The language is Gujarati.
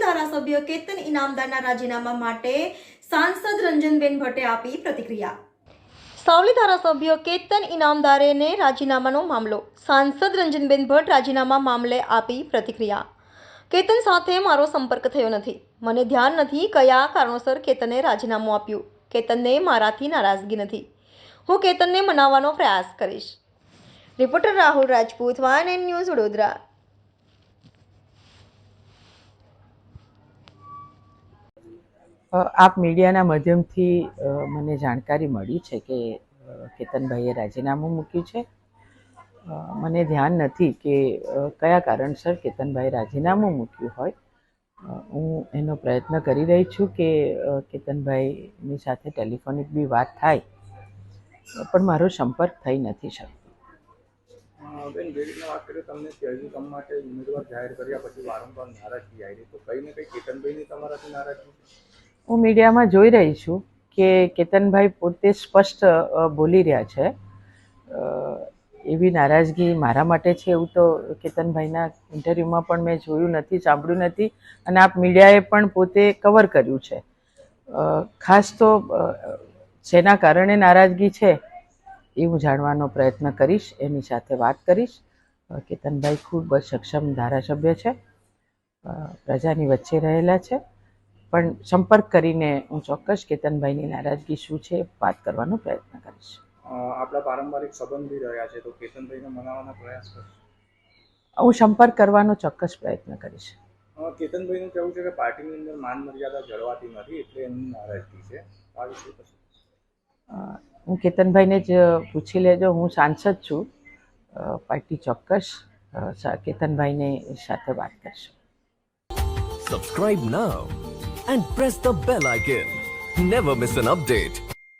ધારાસભ્ય કેતન ઇનામદારના રાજીનામા માટે સાંસદ રંજનબેન ભટ્ટે આપી પ્રતિક્રિયા. સાવલી ધારાસભ્ય કેતન ઇનામદારેને રાજીનામાનો મામલો. સાંસદ રંજનબેન ભટ્ટ રાજીનામા મામલે આપી પ્રતિક્રિયા. કેતન સાથે મારો સંપર્ક થયો નથી. મને ધ્યાન નથી કયા કારણોસર કેતને રાજીનામું આપ્યું. કેતનને મારાથી નારાજગી નથી. હું કેતનને મનાવવાનો પ્રયાસ કરીશ. Reporter Rahul Rajput, YNN news, Vadodara. આપ મીડિયાના માધ્યમથી મને જાણકારી મળી છે કે કેતનભાઈએ રાજીનામું મૂક્યું છે. મને ધ્યાન નથી કે કયા કારણસર કેતનભાઈએ રાજીનામું મૂક્યું હોય. હું એનો પ્રયત્ન કરી રહી છું કે કેતનભાઈની સાથે ટેલિફોનિક બી વાત થાય, પણ મારો સંપર્ક થઈ નથી શકતો. બેન, જે રીતના વાત કરીએ, તમને ત્યારથી કામ માટે ઉમેદવાર જાહેર કર્યા પછી વારંવાર નારાજગી આવી, તો કંઈ ને કંઈ કેતનભાઈની તમારાથી નારાજગી? હું મીડિયામાં જોઈ રહી છું કે કેતનભાઈ પોતે સ્પષ્ટ બોલી રહ્યા છે. એવી નારાજગી મારા માટે છે એવું તો કેતનભાઈના ઇન્ટરવ્યૂમાં પણ મેં જોયું નથી, સાંભળ્યું નથી, અને આપ મીડિયાએ પણ પોતે કવર કર્યું છે. ખાસ તો શેના કારણે નારાજગી છે એ હું જાણવાનો પ્રયત્ન કરીશ, એની સાથે વાત કરીશ. કેતનભાઈ ખૂબ જ સક્ષમ ધારાસભ્ય છે, પ્રજાની વચ્ચે રહેલા છે, પણ સંપર્ક કરીને હું ચોક્કસ કેતનભાઈની નારાજગી શું છે વાત કરવાનો પ્રયત્ન કરીશ. આપણા પારંપરિક સંબંધી રહ્યા છે, તો કેતનભાઈને મનાવવાનો પ્રયાસ કરશો? હું સંપર્ક કરવાનો ચોક્કસ પ્રયત્ન કરીશ. કેતનભાઈનું કહેવું છે કે પાર્ટીની અંદર માન મર્યાદા જળવાતી નથી, એટલે એમની નારાજગી છે. આ વિશે હું કેતનભાઈને જ પૂછી લેજો. હું સાંસદ છું. પાર્ટી ચોક્કસ કેતનભાઈને સાથે વાત કરશે. Subscribe now and press the bell icon. Never miss an update.